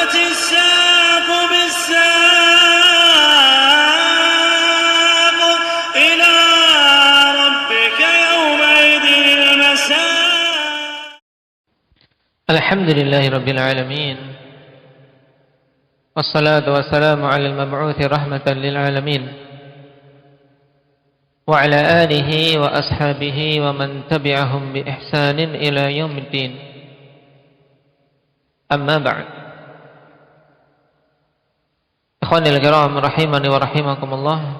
والتفت الساق بالساق إلى ربك يومئذ المساق. الحمد لله رب العالمين، والصلاة والسلام على المبعوث رحمة للعالمين وعلى آله وأصحابه ومن تبعهم بإحسان إلى يوم الدين. أما بعد. Ikhwanil kiram rahimani wa rahimakumullah.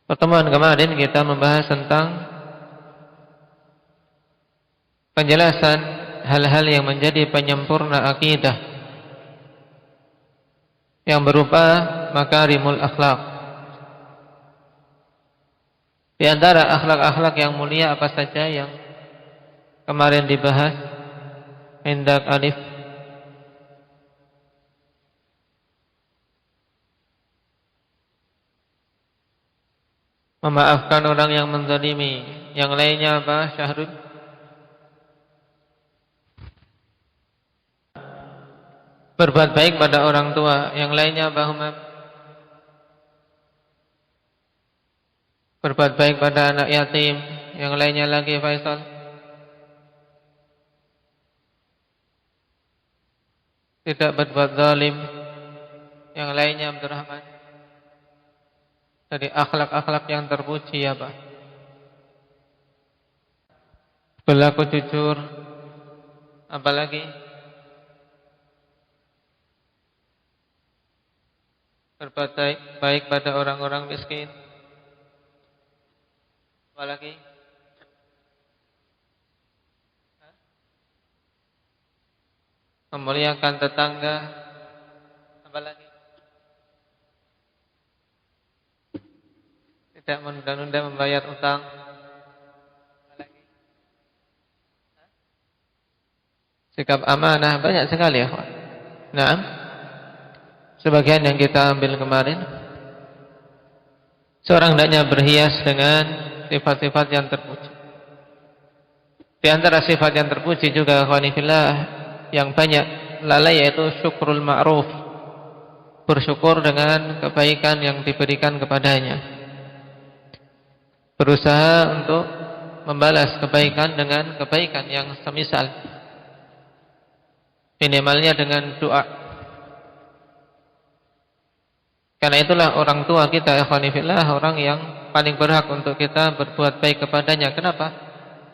Pertemuan kemarin kita membahas tentang penjelasan hal-hal yang menjadi penyempurna akidah yang berupa makarimul akhlak. Di antara akhlak-akhlak yang mulia apa saja yang kemarin dibahas? Indak alif. Memaafkan orang yang menzalimi. Yang lainnya apa, Syahrul? Berbuat baik pada orang tua. Yang lainnya apa, Humam? Berbuat baik pada anak yatim. Yang lainnya lagi, Faisal? Tidak berbuat zalim. Yang lainnya, Abdurrahman? Dari akhlak-akhlak yang terpuji apa? Berlaku jujur. Apalagi? Berbuat baik pada orang-orang miskin. Apalagi? Memuliakan tetangga. Apalagi? Tidak menunda-nunda membayar utang. Apalagi? Sikap amanah banyak sekali ya. Nah, sebagian yang kita ambil kemarin, seorang hendaknya berhias dengan sifat-sifat yang terpuji. Di antara sifat yang terpuji juga ikhwanifillah yang banyak lalai yaitu syukrul ma'ruf, bersyukur dengan kebaikan yang diberikan kepadanya, berusaha untuk membalas kebaikan dengan kebaikan yang semisal, minimalnya dengan doa. Karena itulah orang tua kita ikhwanifillah orang yang paling berhak untuk kita berbuat baik kepadanya. Kenapa?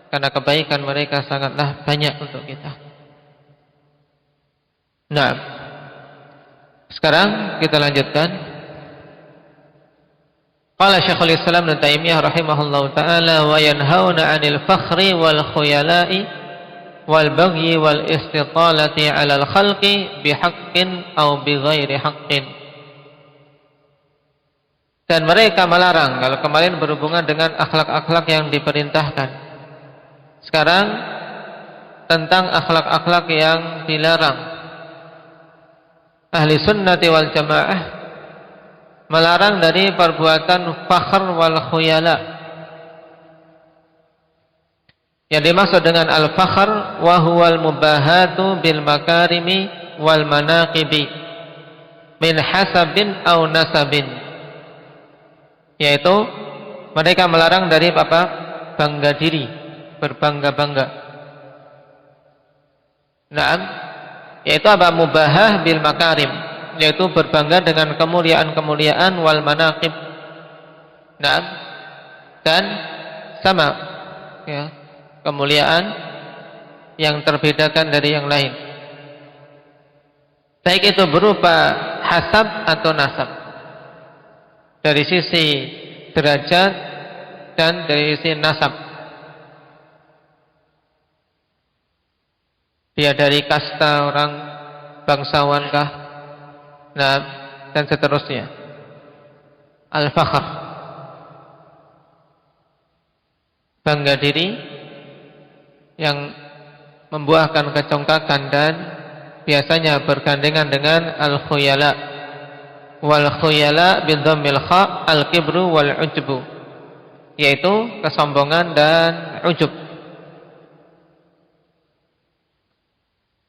Karena kebaikan mereka sangatlah banyak untuk kita. Nah, sekarang kita lanjutkan. Qala Syekhul Islam Ibnu Taimiyah rahimahullahu taala wa yanhauna 'anil fakhri wal khuyala'i wal bagyi wal istitalati 'alal khalqi bihaqqin aw bighairi haqqin. Dan mereka melarang, kalau kemarin berhubungan dengan akhlak-akhlak yang diperintahkan. Sekarang tentang akhlak-akhlak yang dilarang. Ahli sunnati wal jamaah melarang dari perbuatan fakhr wal khuyala. Yang dimaksud dengan al-fakhr wa huwal mubahatu bil makarimi wal manaqibi min hasabin aw nasabin. Yaitu mereka melarang dari apa? Bangga diri, berbangga-bangga. Naam, yaitu apa? Mubahah bil makarim, yaitu berbangga dengan kemuliaan-kemuliaan wal manaqib. Naam, dan sama ya, kemuliaan yang terbedakan dari yang lain. Baik itu berupa hasab atau nasab. Dari sisi derajat dan dari sisi nasab. Dia dari kasta orang bangsawankah? Nah, dan seterusnya. Al-fakhr, bangga diri yang membuahkan kecongkakan dan biasanya bergandengan dengan al-khuyala. Wal khuyala bi dhammil kha al-kibru wal ujbu, yaitu kesombongan dan ujub.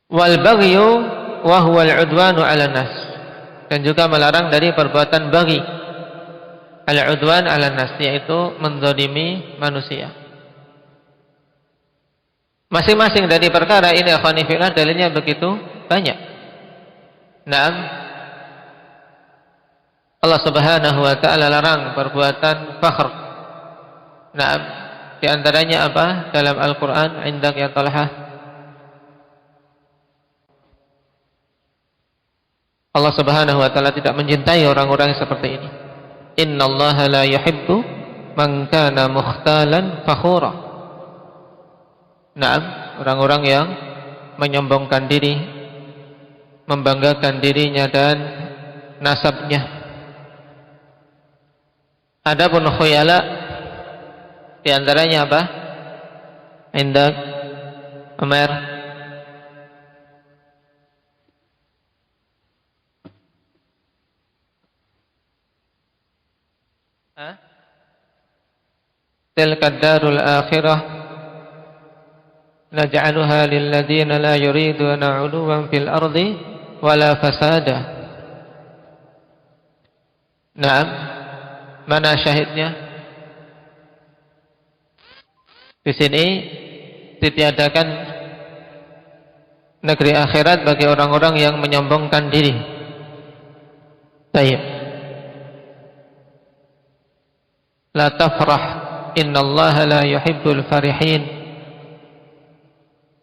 Wal baghyu wa huwa al-'udwanu 'alan nas. Dan juga melarang dari perbuatan baghi. Al-'udwan 'alan nas, yaitu menzalimi manusia. Masing-masing dari perkara ini akhwani fillah dalilnya begitu banyak. Naam, Allah Subhanahu wa taala larang perbuatan fakhr. Naam, di antaranya apa? Dalam Al-Qur'an, "Indak ya Talha." Allah Subhanahu wa taala tidak mencintai orang-orang yang seperti ini. Innallaha la yuhibbu man kana mukhtalan fakhura. Naam, orang-orang yang menyombongkan diri, membanggakan dirinya dan nasabnya. Adapun khuyala di antaranya apa? Indak Umar. Tilka darul akhirah naj'aluha lil ladzina la yuriduna 'uluwan fil ardi wala fasada. Naam, mana syahidnya? Di sini ditiadakan negeri akhirat bagi orang-orang yang menyombongkan diri. Baik. La tafrah, innallaha la yuhibbul farihin.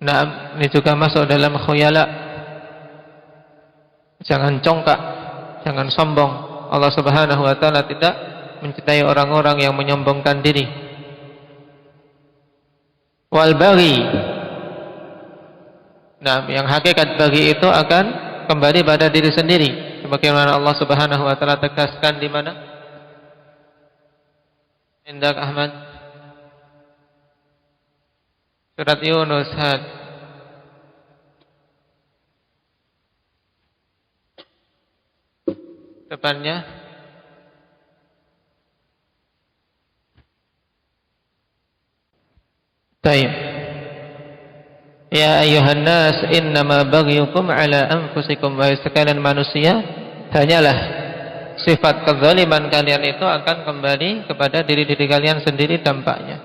Naam, ini juga masuk dalam khuyala. Jangan congkak, jangan sombong. Allah Subhanahu wa taala tidak mencintai orang-orang yang menyombongkan diri. Wal baghi. Nah, yang hakikat bagi itu akan kembali pada diri sendiri. Sebagaimana Allah Subhanahu wa taala tegaskan di mana? Indak Ahmad. Surat Yunus depannya Taib. Ya ayuhan nas innama baghyukum ala anfusikum. Wahai sekalian manusia, hanyalah sifat kezaliman kalian itu akan kembali kepada diri-diri kalian sendiri dampaknya.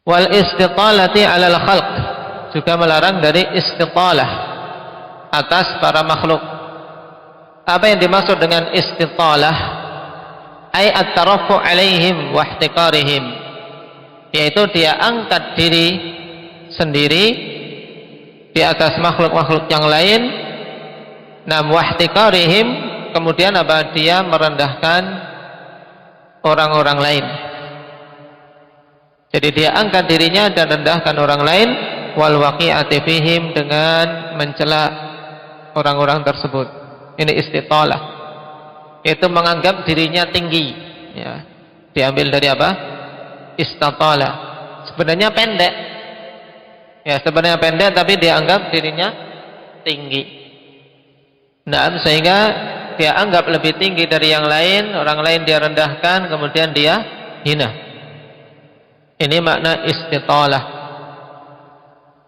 Wal istitalati alal khalq, juga melarang dari istitalah atas para makhluk. Apa yang dimaksud dengan istitalah? Ay at-tarafu alaihim wa ihtiqarihim, yaitu dia angkat diri sendiri di atas makhluk-makhluk yang lain. Nam wahtiqarihim, kemudian apa? Dia merendahkan orang-orang lain. Jadi dia angkat dirinya dan rendahkan orang lain. Wal waqi'ati fihim, dengan mencela orang-orang tersebut. Ini istitalah, itu menganggap dirinya tinggi, ya. Diambil dari apa? Istatala, sebenarnya pendek, ya, sebenarnya pendek tapi dia anggap dirinya tinggi. Nah, sehingga dia anggap lebih tinggi dari yang lain, orang lain dia rendahkan, kemudian dia hina. Ini makna istitalah.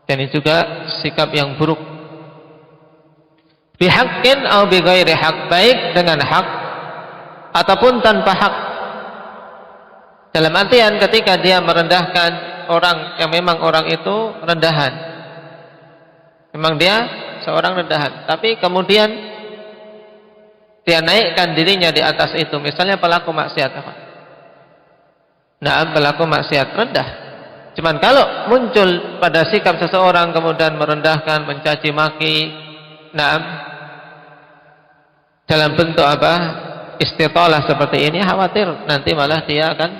Dan ini juga sikap yang buruk. Bihaqqin atau bighairi haq, baik dengan hak ataupun tanpa hak. Dalam artian ketika dia merendahkan orang yang memang orang itu rendahan, memang dia seorang rendahan, tapi kemudian dia naikkan dirinya di atas itu, misalnya pelaku maksiat apa? Nah, pelaku maksiat rendah. Cuman kalau muncul pada sikap seseorang kemudian merendahkan, mencaci maki, nah, dalam bentuk apa? Istitalah seperti ini, khawatir nanti malah dia akan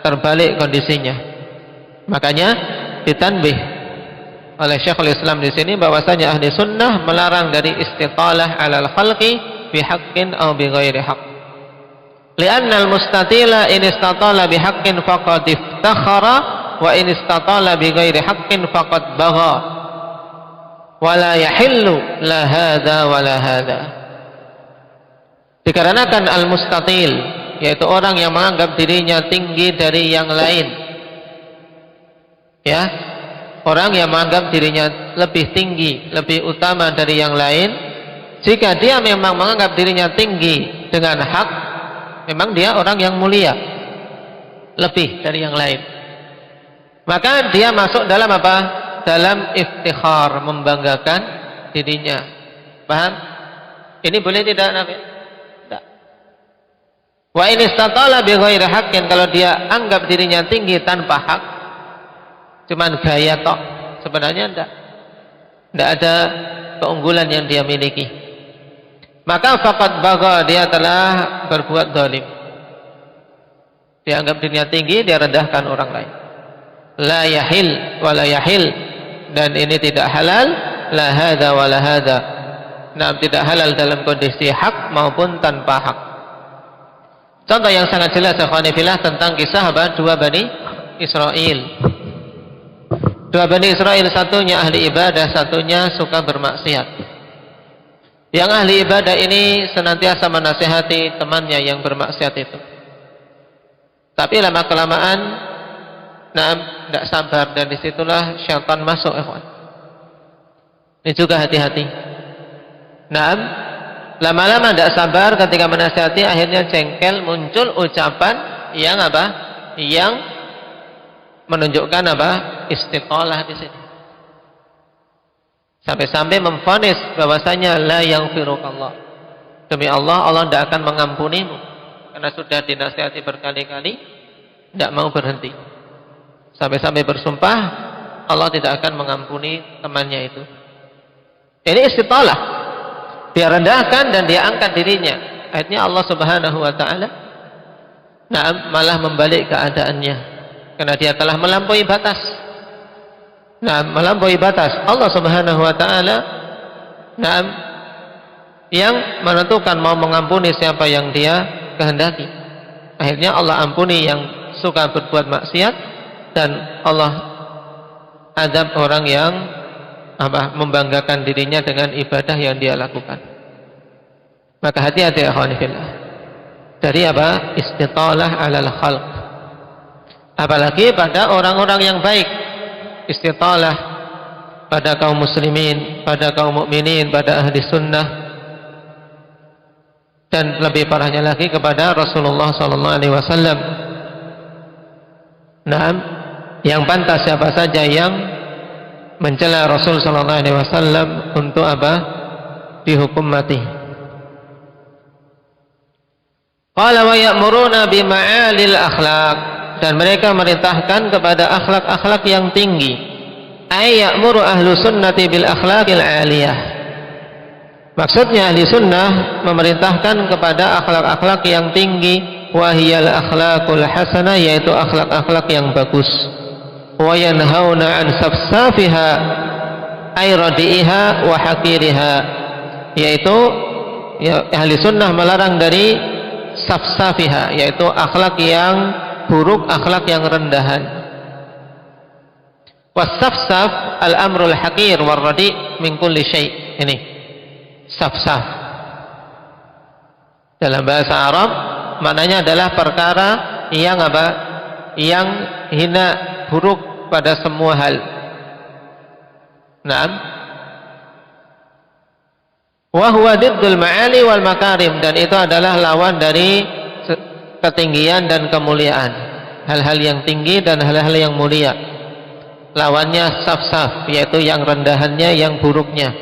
terbalik kondisinya. Makanya ditanbih oleh Syekhul Islam di sini bahwasanya ahli sunnah melarang dari istitalah alal khalqi bihaqqin aw bighairi haqq. Li'anna al-mustatila in istatala bihaqqin faqad iftakhara wa in istatala bighairi haqqin faqad bagha. Wala yahillu la hadza wala hadza. Dikarenakan al-mustatil, yaitu orang yang menganggap dirinya tinggi dari yang lain, ya, orang yang menganggap dirinya lebih tinggi, lebih utama dari yang lain, jika dia memang menganggap dirinya tinggi dengan hak, memang dia orang yang mulia, lebih dari yang lain. Maka dia masuk dalam apa? Dalam iftikhar, membanggakan dirinya. Paham? Ini boleh tidak, Nabi? Tidak. Wa in istatala bi ghairi haqqin, kalau dia anggap dirinya tinggi tanpa hak, cuman gaya tok, sebenarnya tidak ada keunggulan yang dia miliki, maka faqad bagha, dia telah berbuat zalim. Dia anggap dirinya tinggi, dia rendahkan orang lain. La yahil wa la yahil, dan ini tidak halal, la hadza wa la hadza. Nah, tidak halal dalam kondisi hak maupun tanpa hak. Contoh yang sangat jelas akhwani fillah tentang kisah apa? Dua Bani Israel. Dua Bani Israel, satunya ahli ibadah, satunya suka bermaksiat. Yang ahli ibadah ini senantiasa menasihati temannya yang bermaksiat itu. Tapi lama kelamaan, tidak sabar, dan disitulah syaitan masuk. Ini juga hati-hati. Lama-lama tidak sabar, ketika menasihati akhirnya jengkel, muncul ucapan yang apa? Yang menunjukkan apa? Istiqalah di sini. Sampai-sampai memvonis bahwasanya la yaghfirukallah. Demi Allah, Allah tidak akan mengampunimu. Karena sudah dinasihati berkali-kali, tidak mau berhenti. Sampai-sampai bersumpah Allah tidak akan mengampuni temannya itu. Ini istiqalah. Dia rendahkan dan dia angkat dirinya. Akhirnya Allah Subhanahu wa taala malah membalik keadaannya, karena dia telah melampaui batas. Melampaui batas. Allah Subhanahu wa taala yang menentukan mau mengampuni siapa yang dia kehendaki. Akhirnya Allah ampuni yang suka berbuat maksiat, dan Allah azab orang yang membanggakan dirinya dengan ibadah yang dia lakukan. Maka hati-hati akhwani fillah dari apa? Istitalah alal khalq. Apalagi pada orang-orang yang baik. Istitalah pada kaum muslimin, pada kaum mukminin, pada ahli sunnah, dan lebih parahnya lagi kepada Rasulullah sallallahu alaihi wasallam. Yang pantas siapa saja yang mencela Rasul sallallahu alaihi wasallam untuk apa? Dihukum mati. Qala wa ya'muruna bima'alil akhlaq, dan mereka merintahkan kepada akhlak-akhlak yang tinggi. Ay ya'muru ahlu sunnati bil akhlaqil aliyah. Maksudnya ahli sunnah memerintahkan kepada akhlak-akhlak yang tinggi, wahiyal akhlaqul hasanah, yaitu akhlak-akhlak yang bagus. Wa yanhauna an safsafiha ay radi'iha wa hakiriha, yaitu ahli sunnah melarang dari safsafiha, yaitu akhlak yang buruk, akhlak yang rendahan. Wasafsaf al-amrul hakir warradi min kulli syai'. Ini safsaf dalam bahasa Arab maknanya adalah perkara yang apa? Yang hina, buruk pada semua hal. Wa huwa diddul ma'ali wal makarim, dan itu adalah lawan dari ketinggian dan kemuliaan. Hal-hal yang tinggi dan hal-hal yang mulia. Lawannya saf-saf, yaitu yang rendahannya, yang buruknya.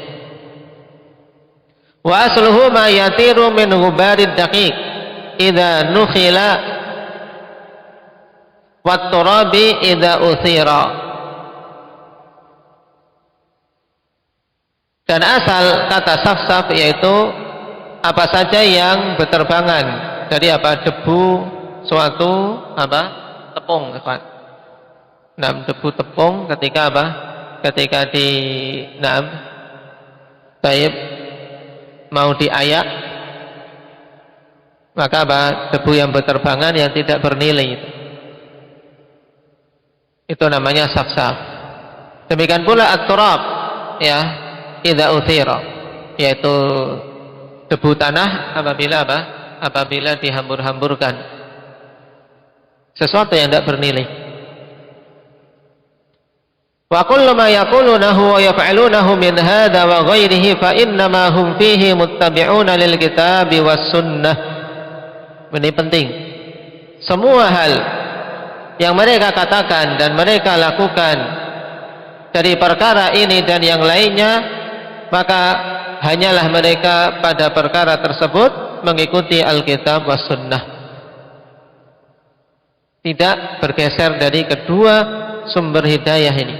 Wa asluhu ma yatiru min ghubarid daqiq idza nukhila wat turabi idza uthira. Dan asal kata saf-saf yaitu apa saja yang berterbangan dari apa? Debu suatu apa? Tepung, debu tepung ketika apa? Ketika mau diayak, maka apa? Debu yang berterbangan yang tidak bernilai itu namanya saf-saf. Demikian pula at-turab, ya, idza uthira, yaitu debu tanah apabila apa? Apabila dihambur-hamburkan, sesuatu yang tidak bernilai. Wa kullu ma yaqulunahu wa yaf'alunahu min hadha wa ghairihi fa innama hum fihi muttabi'una lil kitabi was sunnah. Ini penting. Semua hal yang mereka katakan dan mereka lakukan dari perkara ini dan yang lainnya, maka hanyalah mereka pada perkara tersebut mengikuti Alkitab was sunnah, tidak bergeser dari kedua sumber hidayah ini.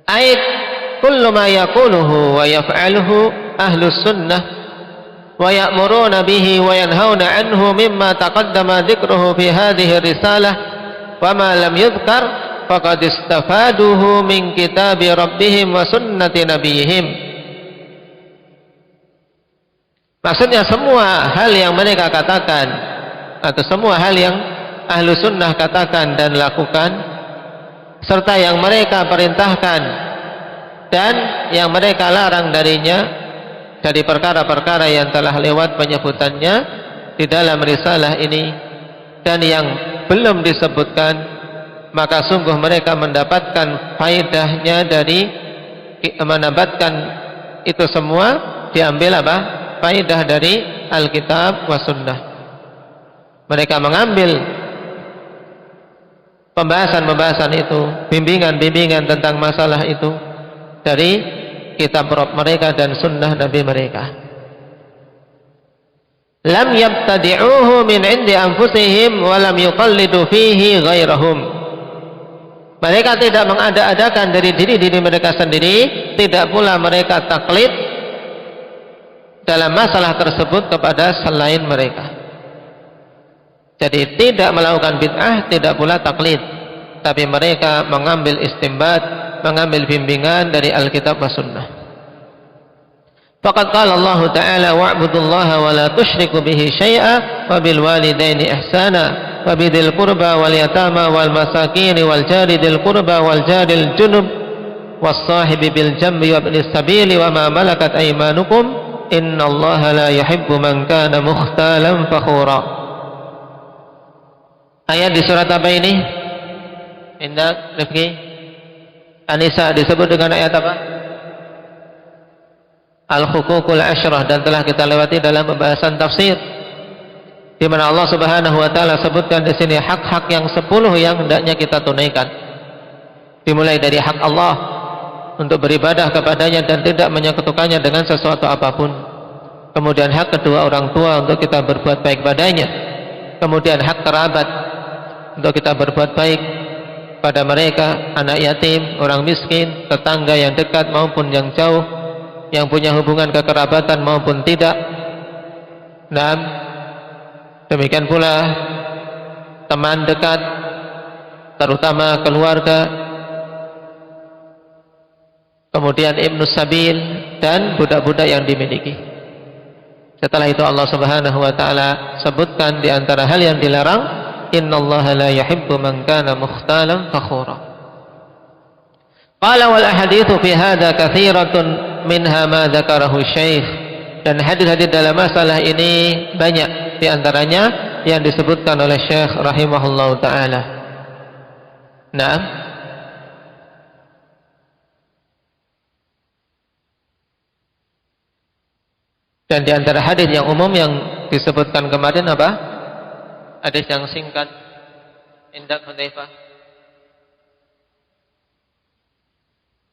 Ait kullu ma yaquluhu wa yaf'aluhu ahlus sunnah wa ya'muruna bihi wa yanhauna anhu mimma taqaddama dzikruhu fi hadhihi risalah wa ma lam yudhkar faqad istafaduhu min kitabi rabbihim wa sunnati nabiyihim. Maksudnya semua hal yang mereka katakan atau semua hal yang ahlu sunnah katakan dan lakukan, serta yang mereka perintahkan dan yang mereka larang darinya dari perkara-perkara yang telah lewat penyebutannya di dalam risalah ini dan yang belum disebutkan, maka sungguh mereka mendapatkan faedahnya dari mendapatkan itu semua diambil apa? Faedah dari Alkitab wa sunnah. Mereka mengambil pembahasan-pembahasan itu, bimbingan-bimbingan tentang masalah itu dari kitab Rabb mereka dan sunnah Nabi mereka. Lam yabtadi'uhu min 'indi anfusihim wa lam yuqallidu fihi ghairahum. Mereka tidak mengada-adakan dari diri mereka sendiri, tidak pula mereka taklid dalam masalah tersebut kepada selain mereka. Jadi tidak melakukan bid'ah, tidak pula taklid, tapi mereka mengambil istinbat, mengambil bimbingan dari Alkitab wa sunnah. Faqad qala Allah Ta'ala wa'budullaha wa la tusyriku bihi syai'a wa bil walidaini ihsana wa bidil qurba wal yatama wal masakin wal jari dil qurba wal jaril junub was sahibi bil jambi wa ibnis sabili wa ma malakat aymanukum innallaha la yuhibbu man kana mukhtalan fakhura. Ayat di surat apa ini? Indah, Rifki? Anisa disebut dengan ayat apa? Al-Huququl Ashrah, dan telah kita lewati dalam pembahasan tafsir, di mana Allah Subhanahu wa taala sebutkan di sini hak-hak yang 10 yang hendaknya kita tunaikan. Dimulai dari hak Allah untuk beribadah kepadanya dan tidak menyekutukannya dengan sesuatu apapun. Kemudian hak kedua orang tua untuk kita berbuat baik padanya. Kemudian hak kerabat untuk kita berbuat baik pada mereka, anak yatim, orang miskin, tetangga yang dekat maupun yang jauh, yang punya hubungan kekerabatan maupun tidak. Nah, demikian pula teman dekat, terutama keluarga, kemudian ibnus sabil dan budak-budak yang dimiliki. Setelah itu Allah Subhanahu wa taala sebutkan di antara hal yang dilarang, innallaha la yuhibbu man kana mukhtalan fakhura. Qala wal ahaditsu fi hadza katsiratun minha ma dzakarahu syekh, dan hadis-hadis dalam masalah ini banyak, di antaranya yang disebutkan oleh Syekh rahimahullahu taala. Naam. Dan di antara hadis yang umum yang disebutkan kemarin apa? Hadis yang singkat, Indak Hudzaifah,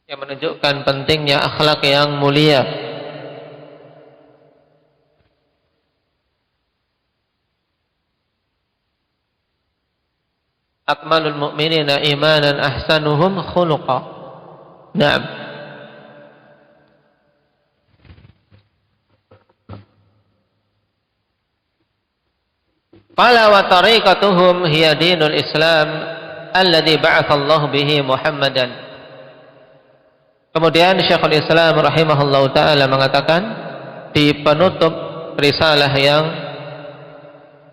yang menunjukkan pentingnya akhlak yang mulia. Akmalul mu'minina imanan ahsanuhum khuluqa. Naam. Qala wa tariqatuhum hiya dinul Islam alladhi ba'athallahu bihi Muhammadan. Kemudian Syekhul Islam rahimahullahu taala mengatakan di penutup risalah yang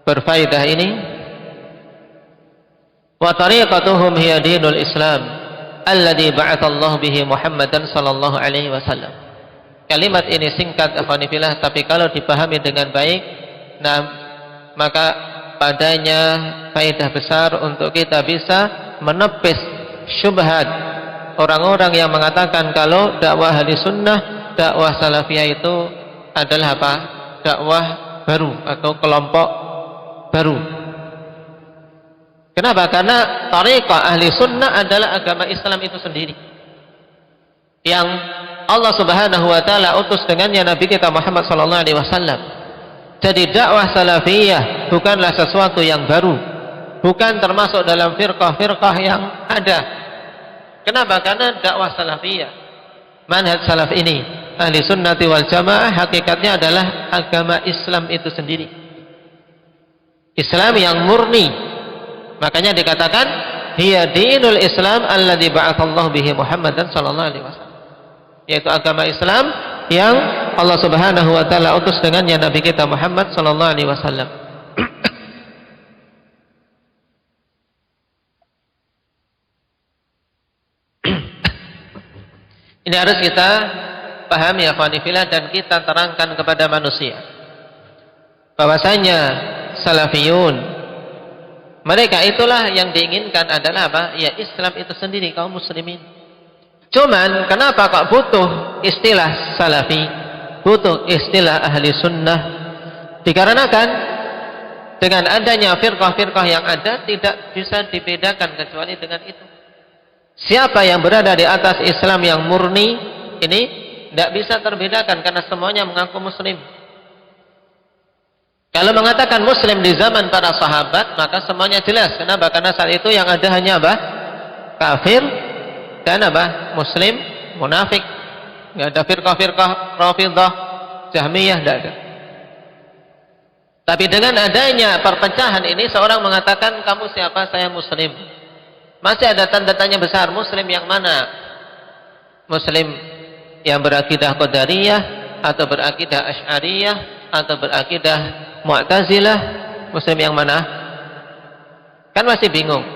berfaedah ini, wa tariqatuhum hiya dinul Islam alladhi ba'athallahu bihi Muhammadan sallallahu alaihi wasallam. Kalimat ini singkat akhwanifillah, tapi kalau dipahami dengan baik, nah, maka padanya faedah besar untuk kita bisa menepis syubhat orang-orang yang mengatakan kalau dakwah ahli sunnah, dakwah salafiyah itu adalah apa? Dakwah baru atau kelompok baru. Kenapa? Karena tariqah ahli sunnah adalah agama Islam itu sendiri, yang Allah Subhanahu wa taala utus dengannya Nabi kita Muhammad sallallahu alaihi wasallam. Jadi dakwah salafiyah bukanlah sesuatu yang baru, bukan termasuk dalam firqah-firqah yang ada. Kenapa? Karena dakwah salafiyah, manhaj salaf ini, ahli sunnati wal jamaah, hakikatnya adalah agama Islam itu sendiri, Islam yang murni. Makanya dikatakan hiya dinul Islam alladzi ba'atsallahu bihi Muhammadan sallallahu alaihi wasallam, yaitu agama Islam yang Allah Subhanahu wa taala utus dengannya Nabi kita Muhammad sallallahu alaihi wasallam. Ini harus kita pahami ya akhwani fillah, dan kita terangkan kepada manusia bahwasanya salafiyun, mereka itulah yang diinginkan adalah apa? Ya Islam itu sendiri, kaum muslimin. Cuman kenapa kok butuh istilah salafi, butuh istilah ahli sunnah? Dikarenakan dengan adanya firqah-firqah yang ada tidak bisa dibedakan kecuali dengan itu. Siapa yang berada di atas Islam yang murni ini tidak bisa terbedakan karena semuanya mengaku muslim. Kalau mengatakan muslim di zaman para sahabat, maka semuanya jelas. Kenapa? Karena saat itu yang ada hanya apa? Kafir dan apa? Muslim, munafik. Tidak ada firqah-firqah Rafidhah, Jahmiyah, tidak ada. Tapi dengan adanya perpecahan ini, seorang mengatakan kamu siapa? Saya muslim. Masih ada tanda tanya besar, muslim yang mana? Muslim yang berakidah Qadariyah atau berakidah Asy'ariyah atau berakidah Mu'tazilah? Muslim yang mana? Kan masih bingung.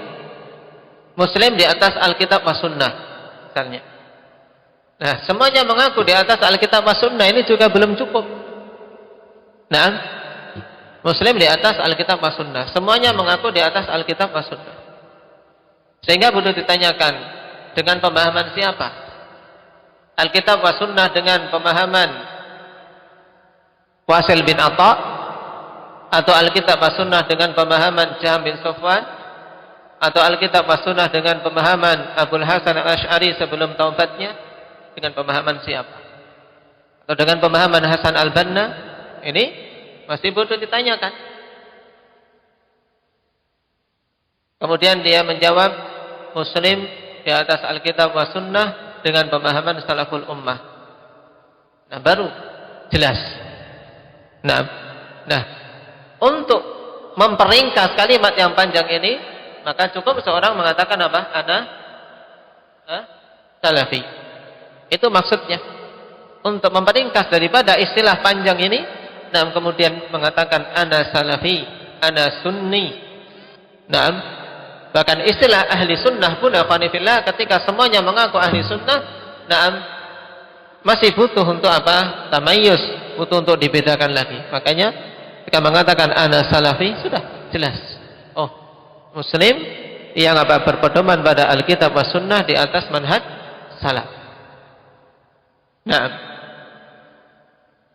Muslim di atas Alkitab wa Sunnah misalnya. Nah, semuanya mengaku di atas Alkitab wa Sunnah, ini juga belum cukup. Nah, Muslim di atas Alkitab wa Sunnah, semuanya mengaku di atas Alkitab wa Sunnah. Sehingga perlu ditanyakan, dengan pemahaman siapa? Alkitab wa Sunnah dengan pemahaman Wasil bin Atha, atau Alkitab wa Sunnah dengan pemahaman Jahm bin Safwan, atau Alkitab wa Sunnah dengan pemahaman Abul Hasan al-Asy'ari sebelum taubatnya? Dengan pemahaman siapa? Atau dengan pemahaman Hasan al-Banna? Ini masih perlu ditanyakan. Kemudian dia menjawab Muslim di atas Alkitab wa Sunnah dengan pemahaman salaful ummah. Nah, baru jelas. Nah, untuk memperingkas kalimat yang panjang ini, maka cukup seorang mengatakan apa? Ana salafi. Itu maksudnya. Untuk memperingkas daripada istilah panjang ini, nah kemudian mengatakan ana salafi, ana sunni. Nah, bahkan istilah ahli sunnah pun afanifillah, ketika semuanya mengaku ahli sunnah, nah masih butuh untuk apa? Tamayyuz, butuh untuk dibedakan lagi. Makanya ketika mengatakan ana salafi, sudah jelas. Oh, muslim yang apa? Berpedoman pada Alkitab wa Sunnah di atas manhaj salaf. Nah,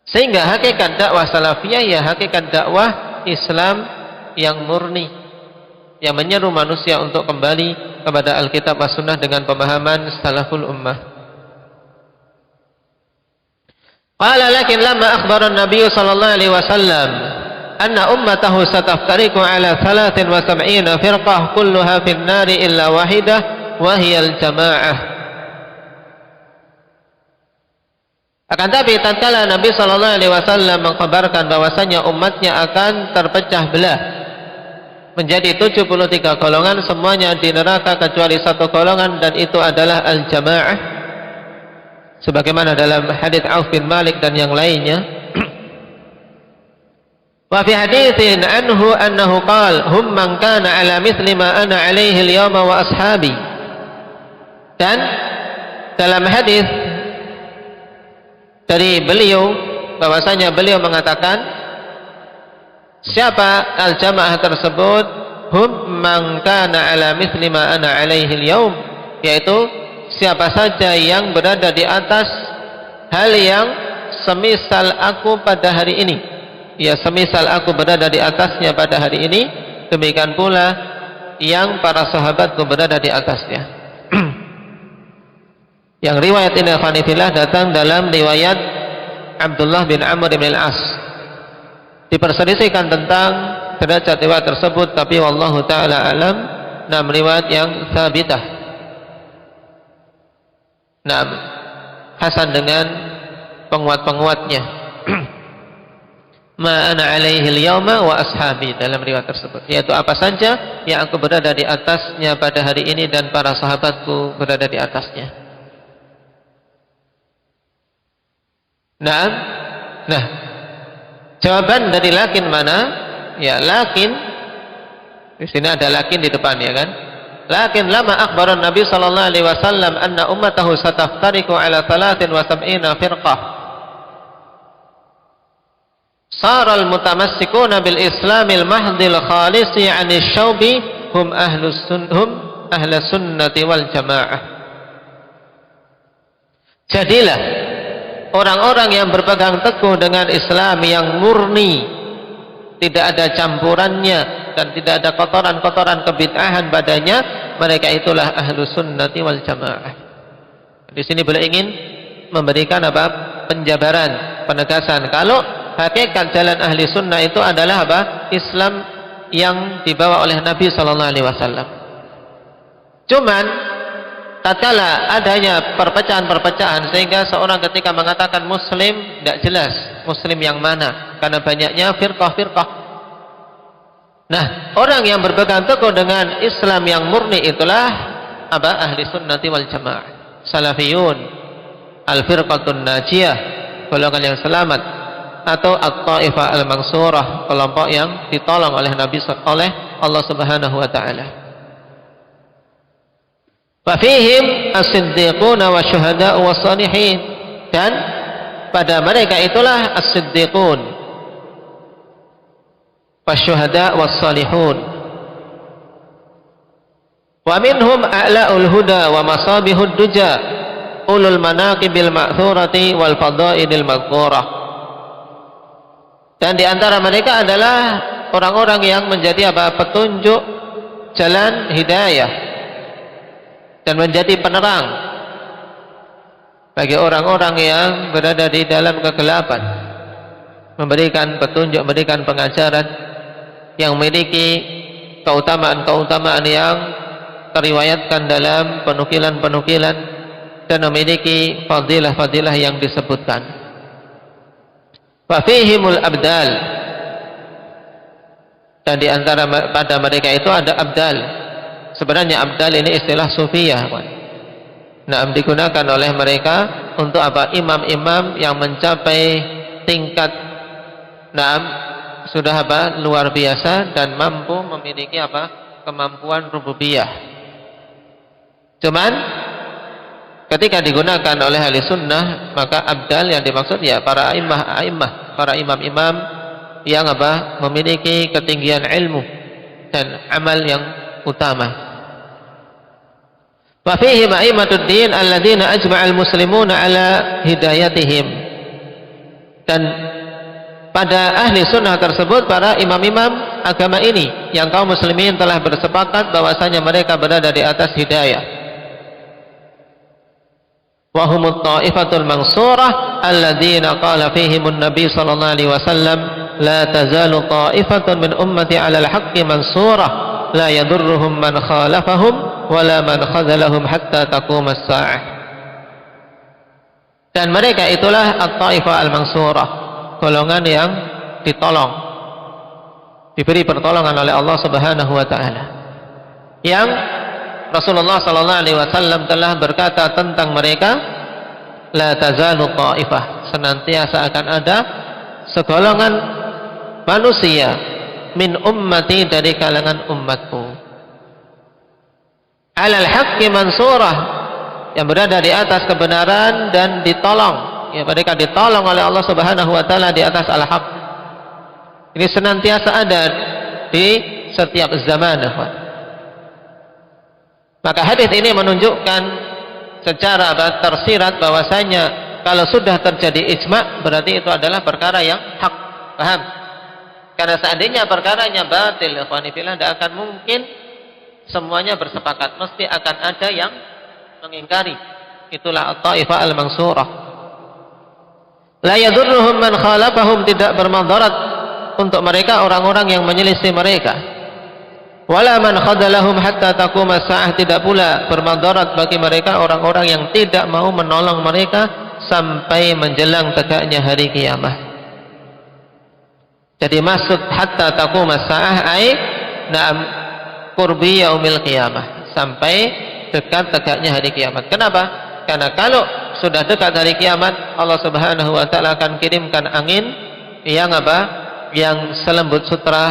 sehingga hakikat dakwah salafiyah ya hakikat dakwah Islam yang murni, yang menyeru manusia untuk kembali kepada Alkitab wa Sunnah dengan pemahaman salaful ummah. Qala lakin lamma akhbara an-nabiy sallallahu alaihi wasallam anna ummatahu sataftariqu ala 73 firqah kulluha fin nari illa wahidah wa hiya al-jamaah. Akan tapi tatkala Nabi sallallahu alaihi wasallam mengkhabarkan bahwasanya umatnya akan terpecah belah menjadi 73 golongan, semuanya di neraka kecuali satu golongan, dan itu adalah al-jamaah, sebagaimana dalam hadits Auf bin Malik dan yang lainnya. Wa fi haditsin anhu annahu qala hum man kana ala mithli ma ana alaihi al-yawma wa ashabi. Dan dalam hadis dari beliau bahwasanya beliau mengatakan siapa al-jamaah tersebut, hum man kana ala mithli ma ana alaihi al-yawm, yaitu siapa saja yang berada di atas hal yang semisal aku pada hari ini, ya semisal aku berada di atasnya pada hari ini, demikian pula yang para sahabatku berada di atasnya. Yang riwayat ini Khanifillah datang dalam riwayat Abdullah bin Amr bin Al-As. Diperselisihkan tentang derajat riwayat tersebut, tapi wallahu taala alam, riwayat yang sabitah. Hasan dengan penguat-penguatnya. Ma ana alaihi al-yawma wa ashabi, dalam riwayat tersebut, yaitu apa saja yang aku berada di atasnya pada hari ini dan para sahabatku berada di atasnya. Nah, jawaban dari lakin mana? Ya, lakin di sini ada lakin di depan, ya kan? Lakin lama akhbaran Nabi sallallahu alaihi wasallam anna ummatahu sataftariqu ala 73 firqah. Sara al-mutamassikuna bil islamil mahdil khalisi 'anil syaubi hum ahlus sunnati wal jamaah. Jadilah orang-orang yang berpegang teguh dengan Islam yang murni, tidak ada campurannya dan tidak ada kotoran-kotoran kebid'ahan padanya, mereka itulah ahlus sunnati wal jamaah. Di sini beliau ingin memberikan apa? Penjabaran, penegasan. Kalau hakikat jalan ahli sunnah itu adalah apa? Islam yang dibawa oleh Nabi sallallahu alaihi wasallam. Cuman tatkala adanya perpecahan-perpecahan sehingga seorang ketika mengatakan muslim tidak jelas muslim yang mana karena banyaknya firqah-firqah. Nah, orang yang berpegang teguh dengan Islam yang murni itulah apa? Ahli sunnati wal jamaah, salafiyun, al-firqatun najiyah, golongan yang selamat, atau at-taifah al-mansurah, kelompok yang ditolong oleh Allah Subhanahu wa taala. Fafihim as-siddiquna wa syuhada wa salihin, dan pada mereka itulah as-siddiqun wa syuhada wa salihun. Wa minhum a'la'ul huda wa masabihud duja ulul manaqibil ma'thurati wal fadailil madhkurah. Dan di antara mereka adalah orang-orang yang menjadi apa? Petunjuk jalan hidayah dan menjadi penerang bagi orang-orang yang berada di dalam kegelapan, memberikan petunjuk, memberikan pengajaran yang memiliki keutamaan-keutamaan yang teriwayatkan dalam penukilan-penukilan dan memiliki fadilah-fadilah yang disebutkan. Fafihimul abdal, dan di antara pada mereka itu ada abdal. Sebenarnya abdal ini istilah sufiyah, nah, digunakan oleh mereka untuk apa? Imam-imam yang mencapai tingkat sudah apa? Luar biasa dan mampu memiliki apa? Kemampuan rububiyah. Cuman ketika digunakan oleh ahli sunnah, maka abdal yang dimaksud ya para a'immah, para imam-imam yang apa? Memiliki ketinggian ilmu dan amal yang utama. Wa fihi ma'immatud din alladzina ajma'al muslimuna ala hidayatihim. Dan pada ahli sunnah tersebut para imam-imam agama ini yang kaum muslimin telah bersepakat bahwasanya mereka berada di atas hidayah. Wa humut ta'ifatul mansurah alladzina qala fihimun nabi sallallahu alaihi wasallam la tazalu ta'ifatun min ummati 'alal haqqi mansurah la yadurruhum man khalafahum wala man khazalahum hatta taqumas sa'ah. Dan mereka itulah at-taifah al-mansurah, golongan yang ditolong, diberi pertolongan oleh Allah Subhanahu wa taala, yang Rasulullah sallallahu alaihi wasallam telah berkata tentang mereka, la tazalu taifah, senantiasa akan ada segolongan manusia min ummati, dari kalangan umatku, alal haqqi mansurah, yang berada di atas kebenaran dan ditolong, ya mereka ditolong oleh Allah Subhanahu wa taala di atas al-haq. Ini senantiasa ada di setiap zaman. Maka hadis ini menunjukkan secara tersirat bahwasanya kalau sudah terjadi ijma berarti itu adalah perkara yang hak. Paham? Karena seandainya perkaranya batil, ikhwani fillah, tidak akan mungkin semuanya bersepakat, mesti akan ada yang mengingkari. Itulah at-taifah al-mansurah. La yadurruhum man khalafahum, tidak bermadarat untuk mereka orang-orang yang menyelisih mereka. Wala man khadalahum hatta taquma as-saah, tidak pula bermadarat bagi mereka orang-orang yang tidak mau menolong mereka sampai menjelang tegaknya hari kiamat. Jadi maksud hatta taquma as-saah ai na'am qurbi yaumil qiyamah, sampai dekat tegaknya hari kiamat. Kenapa? Karena kalau sudah dekat hari kiamat, Allah Subhanahu wa taala akan kirimkan angin yang apa? Yang selembut sutra,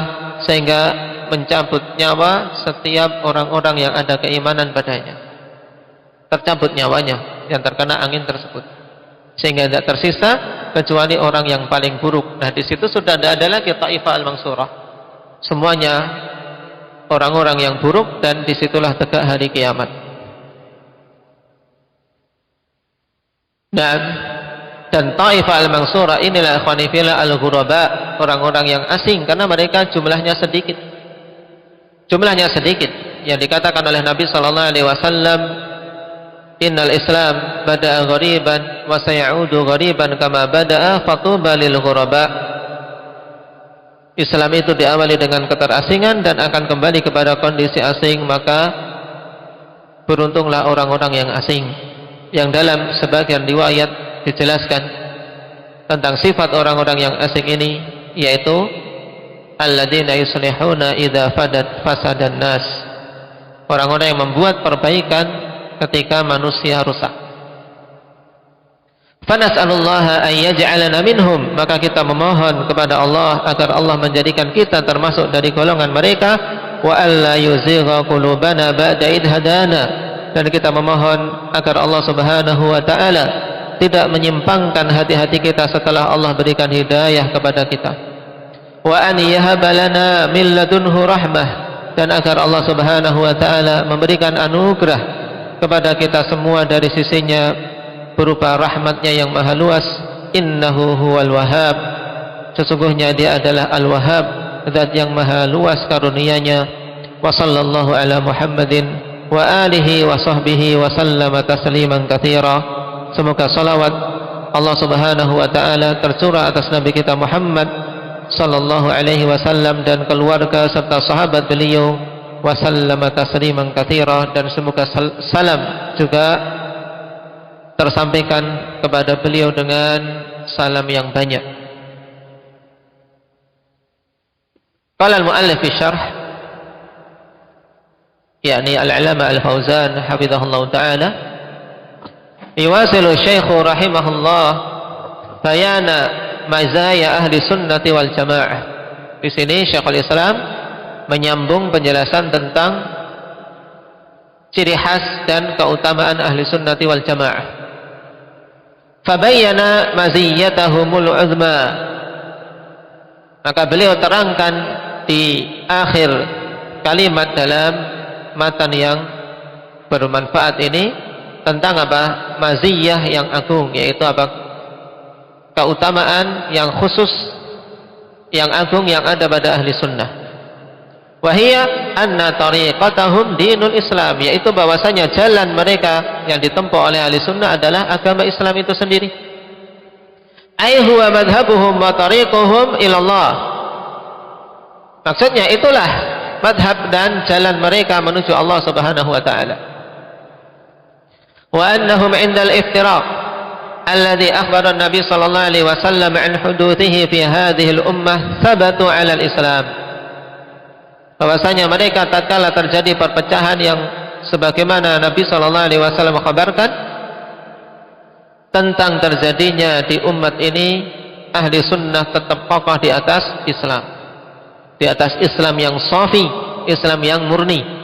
sehingga mencabut nyawa setiap orang-orang yang ada keimanan padanya. Tercabut nyawanya yang terkena angin tersebut, sehingga tidak tersisa kecuali orang yang paling buruk. Nah, di situ sudah tidak ada lagi taifah al-mansurah. Semuanya orang-orang yang buruk, dan disitulah tegak hari kiamat. Dan taifah al-mansurah inilah ikhwani fillah al-ghuraba, orang-orang yang asing, karena mereka jumlahnya sedikit. Jumlahnya sedikit. Yang dikatakan oleh Nabi sallallahu alaihi wasallam, innal Islam bada'a ghariban wa sayaudu ghariban kama bada'a fatuba lil ghuraba. Islam itu diawali dengan keterasingan dan akan kembali kepada kondisi asing, maka beruntunglah orang-orang yang asing. Yang dalam sebagian riwayat dijelaskan tentang sifat orang-orang yang asing ini, yaitu alladzina yuslihuna idza fasadan nas, orang-orang yang membuat perbaikan ketika manusia rusak. Fanas'alullaha an yaj'alana minhum, maka kita memohon kepada Allah agar Allah menjadikan kita termasuk dari golongan mereka. Wa alla yuzigha qulubana ba'da id hadana, dan kita memohon agar Allah Subhanahu wa taala tidak menyimpangkan hati-hati kita setelah Allah berikan hidayah kepada kita. Wa an yahaba lana min ladunhu rahmah, dan agar Allah Subhanahu wa taala memberikan anugerah kepada kita semua dari sisinya berupa rahmatnya yang maha luas. Innahu huwal wahhab, sesungguhnya dia adalah al-wahhab, zat yang maha luas karunia-Nya. Wa sallallahu ala Muhammadin wa alihi wa sahbihi wa sallama tasliman katsira. Semoga salawat Allah Subhanahu wa taala tercurah atas Nabi kita Muhammad sallallahu alaihi wasallam dan keluarga serta sahabat beliau, wa sallama tasliman katsira, dan semoga salam juga tersampaikan kepada beliau dengan salam yang banyak. Qala al-muallif fi syarh, yakni al-'alama al-Fauzan hafizahullah taala, yuwasilu syekhu rahimahullah bayana mazaya ahli sunnati wal jamaah. Di sini Syekhul Islam menyambung penjelasan tentang ciri khas dan keutamaan ahli sunnati wal jamaah. Fabayyana maziyatahumul uzma, maka beliau terangkan di akhir kalimat dalam matan yang bermanfaat ini tentang apa? Maziyah yang agung, yaitu apa? Keutamaan yang khusus, yang agung yang ada pada ahli sunnah. Wahia anna tariqatahum dinul Islam, yaitu bahwasanya jalan mereka yang ditempuh oleh ahli sunnah adalah agama Islam itu sendiri. Ai huwa madhabuhum wa tariquhum ilallah, maksudnya itulah madhab dan jalan mereka menuju Allah Subhanahu wa taala. Wa annahum 'inda al-iftiraq alladhi akhbara an-nabi sallallahu alaihi wasallam an huduthihi fi hadhihi al-ummah thabatu 'ala al-Islam, bahwasanya mereka tatkala terjadi perpecahan yang sebagaimana Nabi sallallahu alaihi wasallam mengkabarkan tentang terjadinya di umat ini, ahli sunnah tetap kokoh di atas Islam, di atas Islam yang safi, Islam yang murni.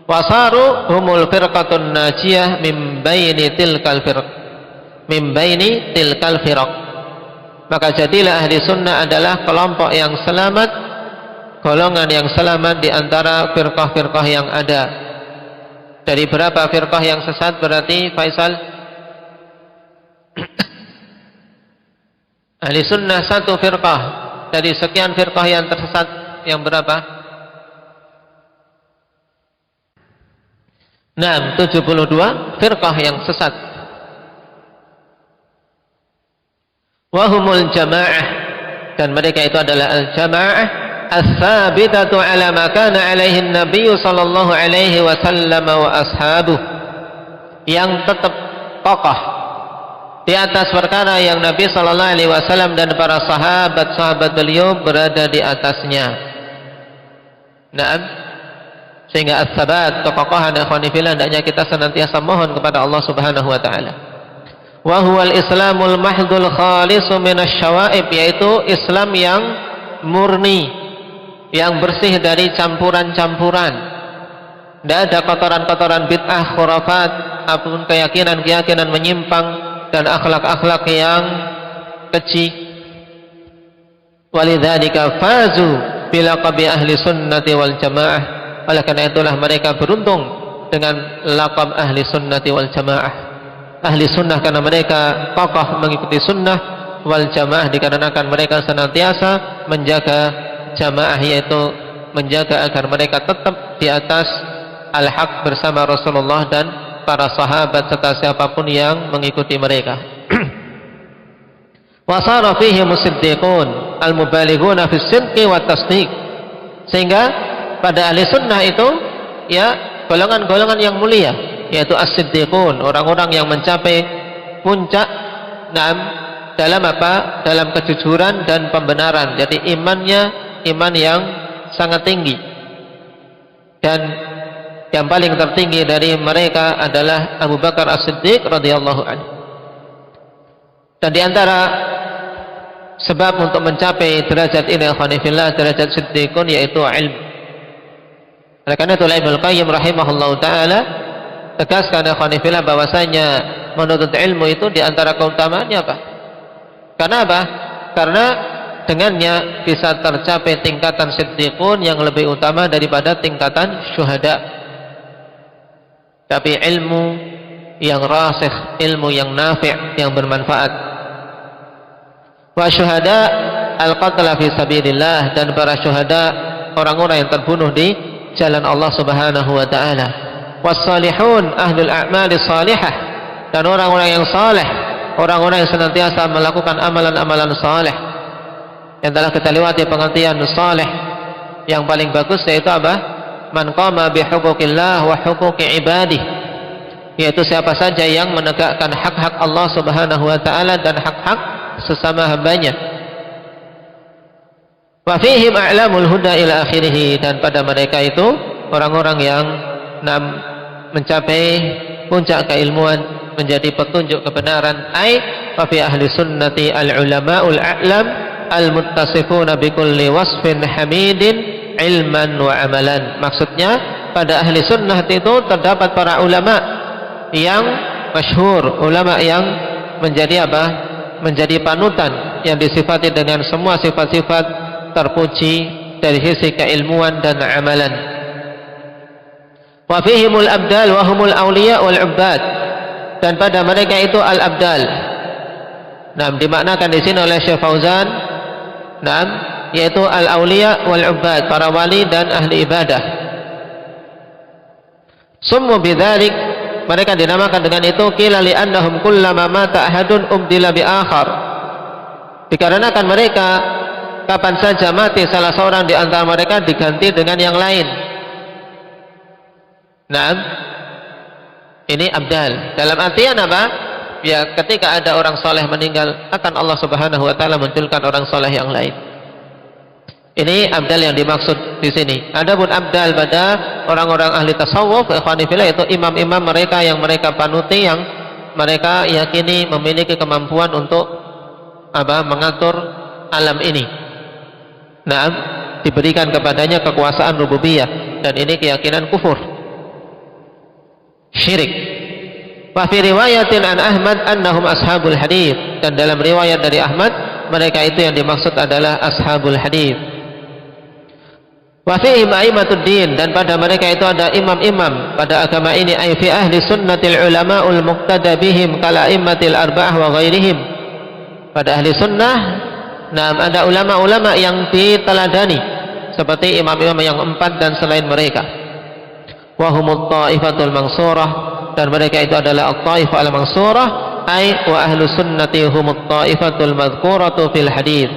Wasaru humul firqatun najiyah min baini tilkal firq, maka jadilah ahli sunnah adalah kelompok yang selamat, golongan yang selamat di antara firqah-firqah yang ada. Dari berapa firqah yang sesat berarti Faisal? Ahli sunnah satu firqah. Dari sekian firqah yang tersesat yang berapa? 72 firqah yang sesat. Wahumul jamaah, dan mereka itu adalah al-jamaah as-sabitatu ala ma kana alaihi an-nabiy sallallahu alaihi wasallam wa ashabuh, yang tetap kokoh di atas perkara yang Nabi sallallahu alaihi wasallam dan para sahabat-sahabat beliau berada di atasnya. Naam, sehingga as-sabat, kekokohan ikhwani fillah, hendaknya kita senantiasa mohon kepada Allah Subhanahu wa taala. Wa huwal islamul mahdul khalisu minasy-syawa'ib, yaitu Islam yang murni, yang bersih dari campuran-campuran. Tidak ada kotoran-kotoran bid'ah, khurafat, apapun keyakinan-keyakinan menyimpang dan akhlak-akhlak yang keji. Walidzalika fazu bilaqabi ahli sunnati wal jamaah. Oleh karena itulah mereka beruntung dengan laqab ahli sunnati wal jamaah. Ahli sunnah karena mereka kokoh mengikuti sunnah, wal jamaah dikarenakan mereka senantiasa menjaga jamaah, yaitu menjaga agar mereka tetap di atas al-haq bersama Rasulullah dan para sahabat serta siapapun yang mengikuti mereka. Wa sara fihi musiddiqun al-mubalighuna fi sidqi wa tasdiq, sehingga pada ahli sunnah itu ya golongan-golongan yang mulia, yaitu as-siddiqun, orang-orang yang mencapai puncak dalam apa? Dalam kejujuran dan pembenaran. Jadi imannya iman yang sangat tinggi, dan yang paling tertinggi dari mereka adalah Abu Bakar As-Siddiq radhiyallahu anhu. Dan di antara sebab untuk mencapai derajat ini, alhamdulillah, derajat siddiqun, yaitu ilmu. Oleh karena itu Ibnu Qayyim rahimahullahu taala tegaskan alhamdulillah bahwasanya menuntut ilmu itu di antara keutamaannya apa? Karena apa? Karena dengannya bisa tercapai tingkatan siddiqun yang lebih utama daripada tingkatan syuhada. Tapi ilmu yang rasikh, ilmu yang nafi', yang bermanfaat. Wa syuhada al-qatla fi sabilillah, dan para syuhada orang-orang yang terbunuh di jalan Allah Subhanahu wa taala. Was-salihun ahlul a'mali salihah, dan orang-orang yang saleh, orang-orang yang senantiasa melakukan amalan-amalan saleh. Yang telah kita lewati pengertian saleh yang paling bagus yaitu apa? Man qama bi huquqillah wa huquqi ibadih, yaitu siapa saja yang menegakkan hak-hak Allah Subhanahu wa taala dan hak-hak sesama hambanya. Wa fihim a'lamul huda ila akhirih, dan pada mereka itu orang-orang yang mencapai puncak keilmuan, menjadi petunjuk kebenaran. Ai fa fi ahli sunnati al-ulama'ul a'lam al-muttasifuna bi kulli wasfin hamidin ilman wa amalan. Maksudnya pada ahli sunnah itu terdapat para ulama yang masyhur, ulama yang menjadi apa? Menjadi panutan, yang disifati dengan semua sifat-sifat terpuji dari sisi keilmuan dan amalan. Wa fihimul abdal wa humul awliya wal ubbad, dan pada mereka itu al-abdal. Dimaknakan di sini oleh Syekh Fauzan, yaitu al-awliya wal ubbad, para wali dan ahli ibadah. Summu bidzalik, mereka dinamakan dengan itu qila li annahum kullama mata ahadun ubdila bi akhar, dikarenakan mereka kapan saja mati salah seorang di antara mereka diganti dengan yang lain. Ini abdal. Dalam artian apa? Ya, ketika ada orang soleh meninggal, akan Allah Subhanahu wa taala munculkan orang soleh yang lain. Ini abdal yang dimaksud di sini. Adapun abdal pada orang-orang ahli tasawuf, ikhwani fillah, itu imam-imam mereka yang mereka panuti, yang mereka yakini memiliki kemampuan untuk mengatur alam ini. Diberikan kepadanya kekuasaan rububiyah, dan ini keyakinan kufur, syirik. Wa fi riwayatin an Ahmad annahum ashabul hadits, dan dalam riwayat dari Ahmad, mereka itu yang dimaksud adalah ashabul hadits. Wa fihim a'immatuddin, dan pada mereka itu ada imam-imam pada agama ini, ay fi ahli sunnatil ulama'ul muqtada bihim kala immatil arba'ah wa ghairihim. Pada ahli sunnah, nah ada ulama-ulama yang diteladani seperti imam-imam yang 4 dan selain mereka. Wa humut ta'ifatul mansurah, dan mereka itu adalah at-ta'ifah al-mansurah, ay wa ahlu sunnati humut ta'ifatul madhkuratu fil hadits.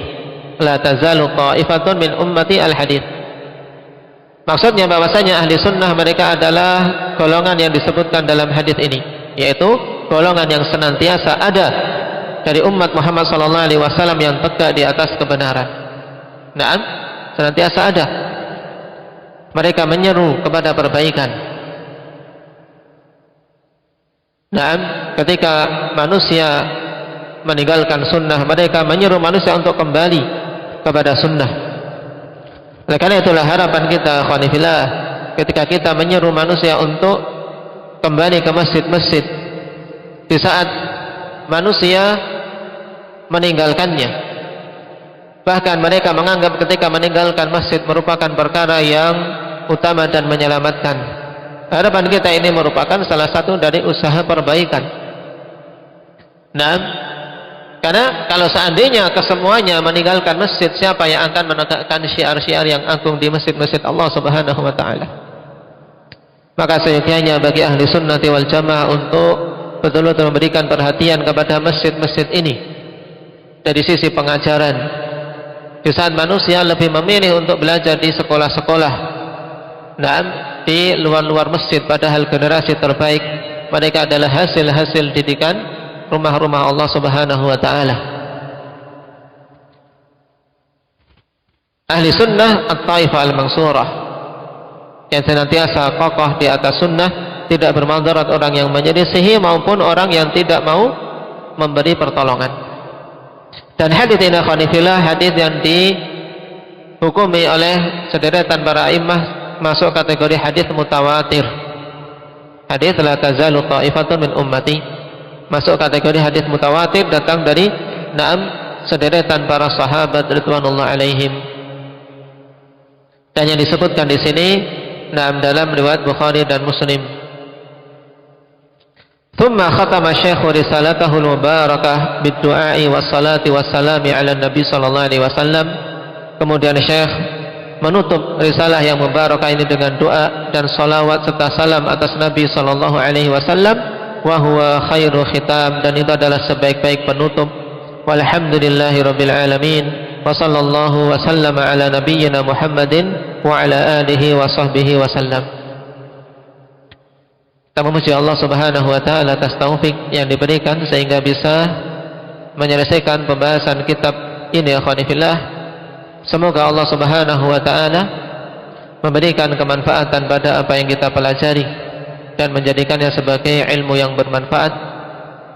La tazalu ta'ifatun min ummati al-hadits. Maksudnya bahwasanya ahli sunnah mereka adalah golongan yang disebutkan dalam hadis ini, yaitu golongan yang senantiasa ada dari umat Muhammad SAW yang tegak di atas kebenaran. Naam, senantiasa ada. Mereka menyeru kepada perbaikan. Naam, ketika manusia meninggalkan sunnah, mereka menyeru manusia untuk kembali kepada sunnah. Oleh karena itulah harapan kita, ikhwanifillah, ketika kita menyeru manusia untuk kembali ke masjid-masjid di saat manusia meninggalkannya. Bahkan mereka menganggap ketika meninggalkan masjid merupakan perkara yang utama dan menyelamatkan. Harapan kita ini merupakan salah satu dari usaha perbaikan. Nah, karena kalau seandainya kesemuanya meninggalkan masjid, siapa yang akan menegakkan syiar-syiar yang agung di masjid-masjid Allah Subhanahu wa taala? Maka seyogyanya bagi ahli sunnati wal jamaah untuk betul-betul memberikan perhatian kepada masjid-masjid ini dari sisi pengajaran. Di saat manusia lebih memilih untuk belajar di sekolah-sekolah, nah, di luar-luar masjid, padahal generasi terbaik mereka adalah hasil-hasil didikan rumah-rumah Allah Subhanahu wa taala. Ahli sunnah at-taifah al-mansurah, yang senantiasa kokoh di atas sunnah, tidak bermadarat orang yang menyelisihi maupun orang yang tidak mau memberi pertolongan. Dan hadis ini, ikhwanifillah, hadis yang dihukumi oleh sederetan para imam masuk kategori hadis mutawatir. Hadis la tazalu ta'ifatun min ummati masuk kategori hadis mutawatir, datang dari naam sederetan para sahabat ridwanullah alaihim. Dan yang disebutkan di sini naam dalam riwayat Bukhari dan Muslim. Thumma khatama Syekh risalatahu al-mubarakah bid-du'a'i was-salati was-salami 'ala Nabi sallallahu alaihi wasallam. Kemudian Syekh menutup risalah yang mubarakah ini dengan doa dan salawat serta salam atas Nabi sallallahu alaihi wasallam. Wa huwa khairu khitam, dan itu adalah sebaik-baik penutup. Walhamdulillahi rabbil alamin, wa sallallahu wa sallama ala nabiyyina Muhammadin wa ala alihi wa sahbihi wa sallam. Kita memuji Allah Subhanahu wa taala atas taufik yang diberikan sehingga bisa menyelesaikan pembahasan kitab ini, ikhwanifillah. Semoga Allah Subhanahu wa taala memberikan kemanfaatan pada apa yang kita pelajari dan menjadikannya sebagai ilmu yang bermanfaat,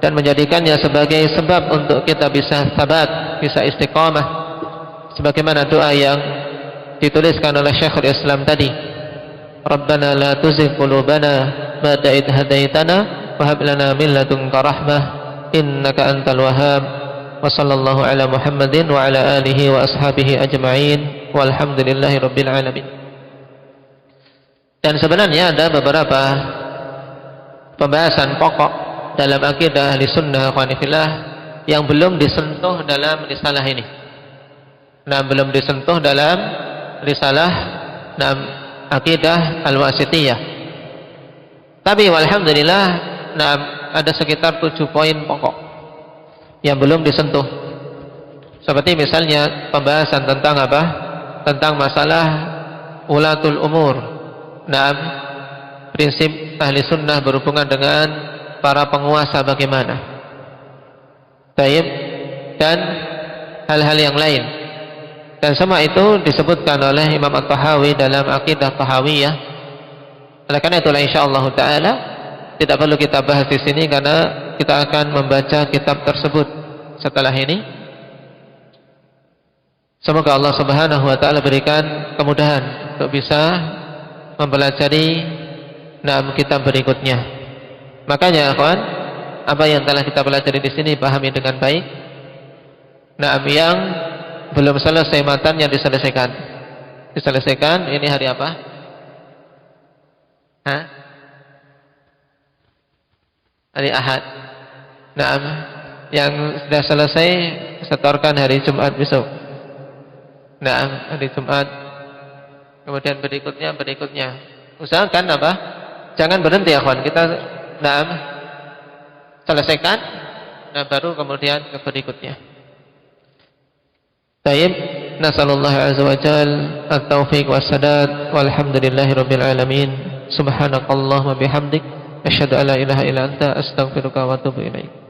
dan menjadikannya sebagai sebab untuk kita bisa sabat, bisa istiqamah, sebagaimana doa yang dituliskan oleh Syekhul Islam tadi, Rabbana la tuzigh qulubana ba'da idh hadaitana wa hab lana min ladunka rahmah innaka antal wahhab. Wa sallallahu ala Muhammadin wa ala alihi wa ashabihi ajma'in walhamdulillahi rabbil alamin. Dan sebenarnya ada beberapa pembahasan pokok dalam akidah ahli sunnah ikhwanifillah yang belum disentuh dalam risalah ini. Nah, belum disentuh dalam risalah akidah al-wasitiyah. Tapi walhamdulillah, ada sekitar 7 poin pokok yang belum disentuh. Seperti misalnya pembahasan tentang apa? Tentang masalah ulatul umur. Prinsip ahli sunnah berhubungan dengan para penguasa bagaimana, taib, dan hal-hal yang lain. Dan semua itu disebutkan oleh Imam At-Tahawi dalam Aqidah Tahawiyah. Oleh karena itulah insyaallah taala tidak perlu kita bahas di sini karena kita akan membaca kitab tersebut setelah ini. Semoga Allah Subhanahu wa taala berikan kemudahan untuk bisa mempelajari kitab berikutnya. Makanya, kawan, apa yang telah kita pelajari di sini pahami dengan baik. Yang belum selesai matannya diselesaikan. diselesaikan. Ini hari apa? Hah? Hari Ahad. Nah, yang sudah selesai setorkan hari Jumat besok. Nah, hari Jumat. Kemudian berikutnya. Usahakan apa? Jangan berhenti ya kawan. Kita selesaikan. Nah, baru kemudian ke berikutnya. Taib. Nasallallahu azza wa jal at-taufiq was-sadad walhamdulillahirabbil alamin. Subhanakallahumma bihamdik asyhadu an la ilaha illa anta astaghfiruka wa atubu ilaik.